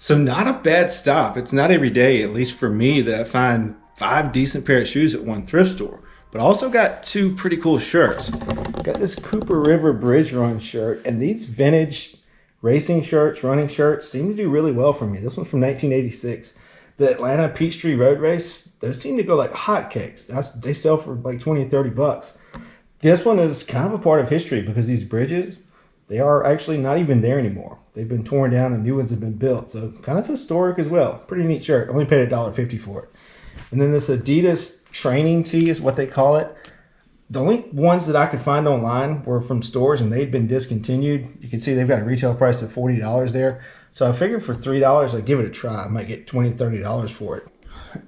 So not a bad stop. It's not every day, at least for me, that I find 5 decent pair of shoes at one thrift store. But I also got 2 pretty cool shirts. Got this Cooper River Bridge Run shirt, and these vintage racing shirts, running shirts, seem to do really well for me. This one's from 1986. The Atlanta Peachtree Road Race, those seem to go like hotcakes. They sell for like 20 or 30 bucks. This one is kind of a part of history because these bridges, they are actually not even there anymore. They've been torn down and new ones have been built. So kind of historic as well. Pretty neat shirt. Only paid $1.50 for it. And then this Adidas training tee is what they call it. The only ones that I could find online were from stores and they'd been discontinued. You can see they've got a retail price of $40 there. So I figured for $3, I'd give it a try. I might get $20, $30 for it.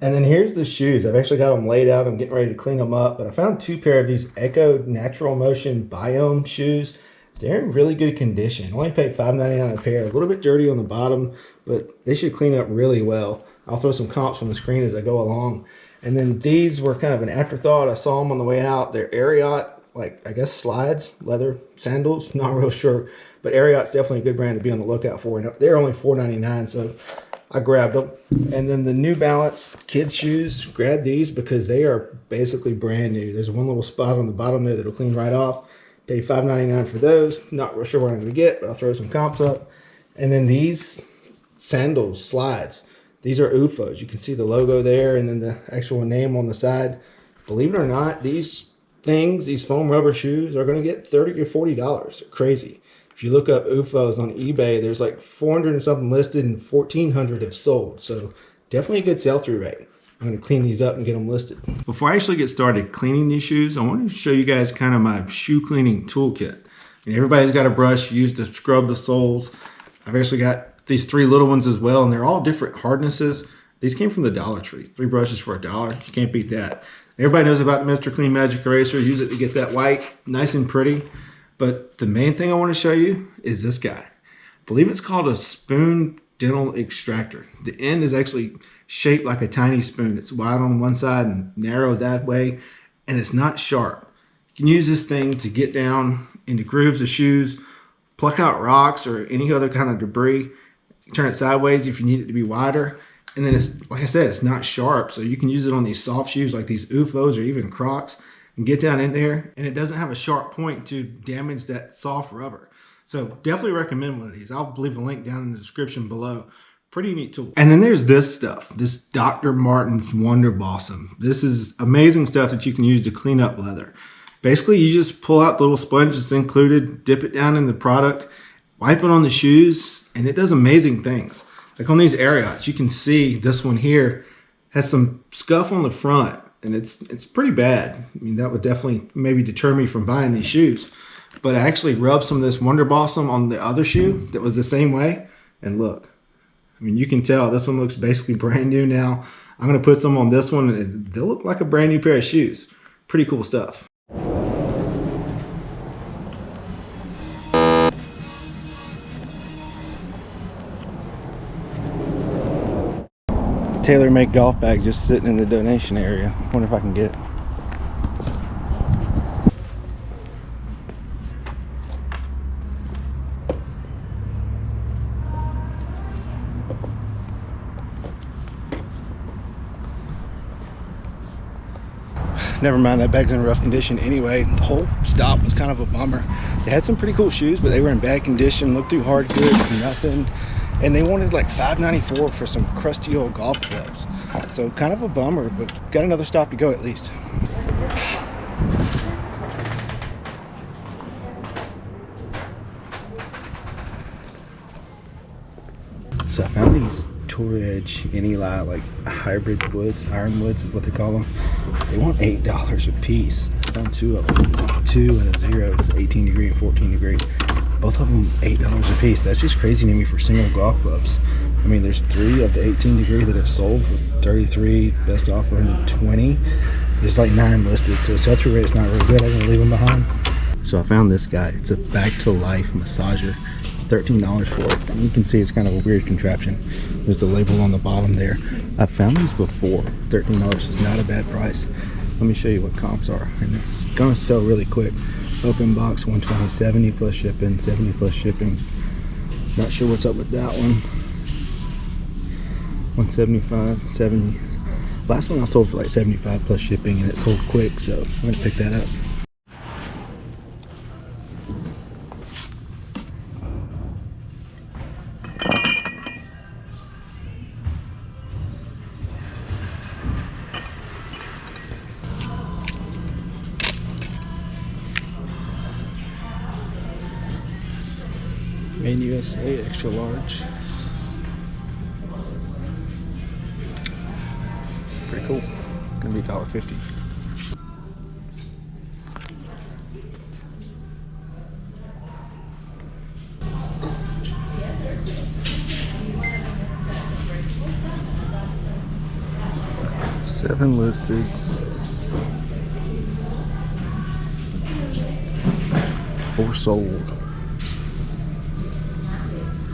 And then here's the shoes. I've actually got them laid out. I'm getting ready to clean them up. But I found 2 pair of these Echo Natural Motion Biome shoes. They're in really good condition. Only paid $5.99 a pair. A little bit dirty on the bottom, but they should clean up really well. I'll throw some comps on the screen as I go along. And then these were kind of an afterthought. I saw them on the way out. They're Ariat, like I guess slides, leather sandals. Not real sure, but Ariat's definitely a good brand to be on the lookout for. And they're only $4.99, so I grabbed them. And then the New Balance kids shoes, grab these because they are basically brand new. There's one little spot on the bottom there that'll clean right off. Paid $5.99 for those. Not real sure what I'm going to get, but I'll throw some comps up. And then these sandals, slides. These are UFOs. You can see the logo there and then the actual name on the side. Believe it or not, these things, these foam rubber shoes are going to get $30 or $40. They're crazy. If you look up UFOs on eBay, there's like 400 and something listed and 1,400 have sold. So definitely a good sell-through rate. I'm going to clean these up and get them listed. Before I actually get started cleaning these shoes, I want to show you guys kind of my shoe cleaning toolkit. And everybody's got a brush used to scrub the soles. I've actually got these 3 little ones as well, and they're all different hardnesses. These came from the Dollar Tree. 3 brushes for $1. You can't beat that. Everybody knows about the Mr. Clean Magic Eraser. Use it to get that white nice and pretty. But the main thing I want to show you is this guy. I believe it's called a spoon dental extractor. The end is actually shaped like a tiny spoon. It's wide on one side and narrow that way, and it's not sharp. You can use this thing to get down into grooves of shoes, pluck out rocks or any other kind of debris, turn it sideways if you need it to be wider. And then it's, like I said, it's not sharp, so you can use it on these soft shoes like these UFOs or even Crocs and get down in there, and it doesn't have a sharp point to damage that soft rubber. So definitely recommend one of these. I'll leave a link down in the description below. Pretty neat tool. And then there's this stuff, this Dr. Martin's Wonder Blossom. This is amazing stuff that you can use to clean up leather. Basically, you just pull out the little sponge that's included, dip it down in the product, wipe it on the shoes, and it does amazing things. Like on these Ariats, you can see this one here has some scuff on the front, and it's pretty bad. I mean, that would definitely maybe deter me from buying these shoes. But I actually rubbed some of this Wonder Blossom on the other shoe that was the same way, and look. I mean, you can tell this one looks basically brand new now. I'm going to put some on this one, and they'll look like a brand new pair of shoes. Pretty cool stuff. Tailor-made golf bag just sitting in the donation area. Wonder if I can get it. Never mind, that bag's in rough condition anyway. The whole stop was kind of a bummer. They had some pretty cool shoes, but they were in bad condition, looked through hard goods, nothing. And they wanted like $5.94 for some crusty old golf clubs. So kind of a bummer, but got another stop to go at least. So I found these Tour Edge Any-Lie, like hybrid woods, ironwoods is what they call them. They want $8 a piece. I found 2 of them. It's a 2 and a 0. It's 18 degree and 14 degree. Both of them $8 a piece. That's just crazy to me for single golf clubs. I mean, there's 3 of the 18 degree that have sold for 33, best offer in 20. There's like 9 listed, so sell-through rate is not really good. I'm gonna leave them behind. So I found this guy. It's a back to life massager. $13 for it. And you can see it's kind of a weird contraption. There's the label on the bottom there. I've found these before. $13 is not a bad price. Let me show you what comps are, and it's gonna sell really quick. Open box, $120, 70 plus shipping, 70 plus shipping. Not sure what's up with that one. 175, 70. Last one I sold for like 75 plus shipping, and it sold quick, so I'm gonna pick that up. Made USA, extra large. Pretty cool. Gonna be $1.50. Seven listed. 4 sold.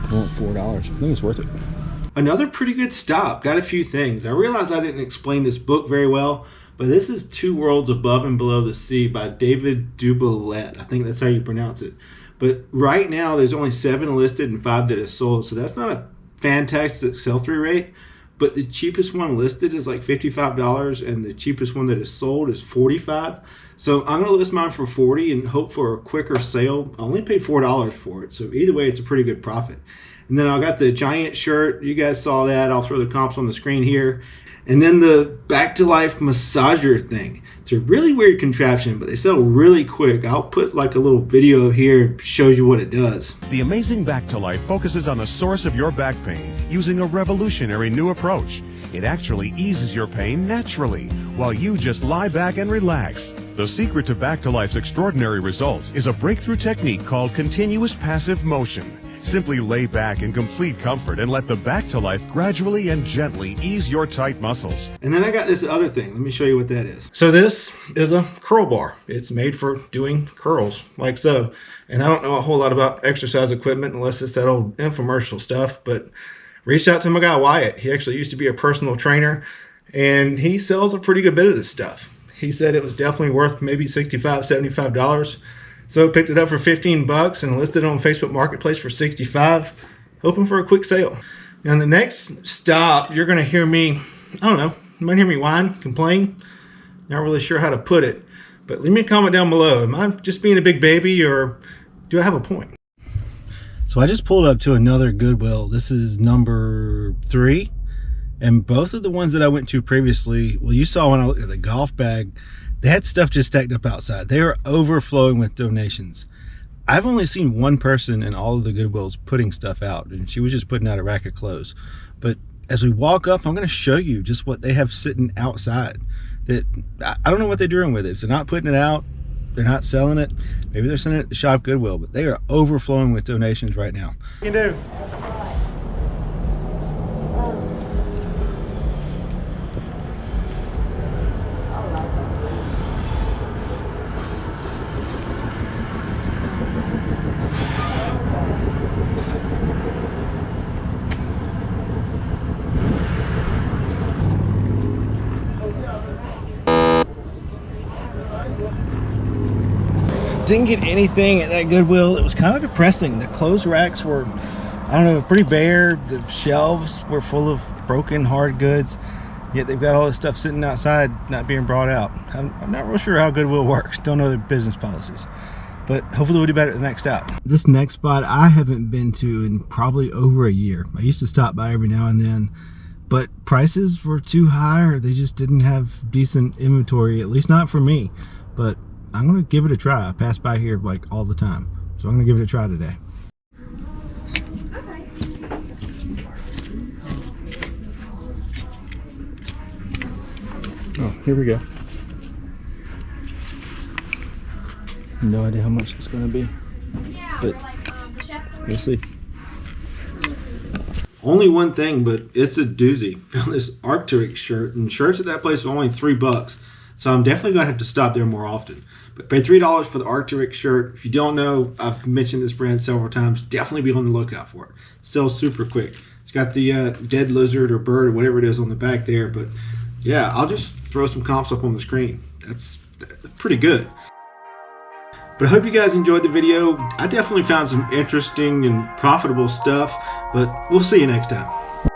I want $4. I think it's worth it. Another pretty good stop. Got a few things. I realize I didn't explain this book very well, but this is Two Worlds Above and Below the Sea by David Duboulette. I think that's how you pronounce it. But right now, there's only 7 listed and 5 that is sold, so that's not a fantastic sell-through rate. But the cheapest one listed is like $55, and the cheapest one that is sold is $45. So I'm going to list mine for $40 and hope for a quicker sale. I only paid $4 for it, so either way, it's a pretty good profit. And then I got the giant shirt. You guys saw that. I'll throw the comps on the screen here. And then the Back to Life massager thing. It's a really weird contraption, but they sell really quick. I'll put like a little video here, shows you what it does. The amazing Back to Life focuses on the source of your back pain using a revolutionary new approach. It actually eases your pain naturally while you just lie back and relax. The secret to Back to Life's extraordinary results is a breakthrough technique called continuous passive motion. Simply lay back in complete comfort and let the Back to Life gradually and gently ease your tight muscles. And then I got this other thing. Let me show you what that is. So this is a curl bar. It's made for doing curls like so. And I don't know a whole lot about exercise equipment unless it's that old infomercial stuff, but reached out to my guy Wyatt. He actually used to be a personal trainer, and he sells a pretty good bit of this stuff. He said it was definitely worth maybe $65, $75. So I picked it up for 15 bucks and listed it on Facebook Marketplace for 65, hoping for a quick sale. Now, in the next stop, you're going to hear me, I don't know, you might hear me whine, complain. Not really sure how to put it, but leave me a comment down below. Am I just being a big baby, or do I have a point? So I just pulled up to another Goodwill. This is number 3. And both of the ones that I went to previously, well, you saw when I looked at the golf bag, they had stuff just stacked up outside. They are overflowing with donations. I've only seen one person in all of the Goodwills putting stuff out, and she was just putting out a rack of clothes. But as we walk up, I'm going to show you just what they have sitting outside. That I don't know what they're doing with it. If they're not putting it out, they're not selling it. Maybe they're sending it to Shop Goodwill, but they are overflowing with donations right now. What can you do? Didn't get anything at that Goodwill. It was kind of depressing. The clothes racks were, I don't know, pretty bare. The shelves were full of broken hard goods, yet they've got all this stuff sitting outside not being brought out. I'm not real sure how Goodwill works. Don't know their business policies, but hopefully we'll do better at the next stop. This next spot I haven't been to in probably over a year. I used to stop by every now and then, but prices were too high, or they just didn't have decent inventory, at least not for me. But I'm gonna give it a try. I pass by here like all the time, so I'm gonna give it a try today. Oh, here we go. No idea how much it's gonna be, but we'll see. Only one thing, but it's a doozy. Found this Arctic shirt, and shirts at that place are only $3. So I'm definitely gonna have to stop there more often. But paid $3 for the Arctic shirt. If you don't know, I've mentioned this brand several times. Definitely be on the lookout for it. Sells super quick. It's got the dead lizard or bird or whatever it is on the back there. But yeah, I'll just throw some comps up on the screen. That's pretty good. But I hope you guys enjoyed the video. I definitely found some interesting and profitable stuff. But we'll see you next time.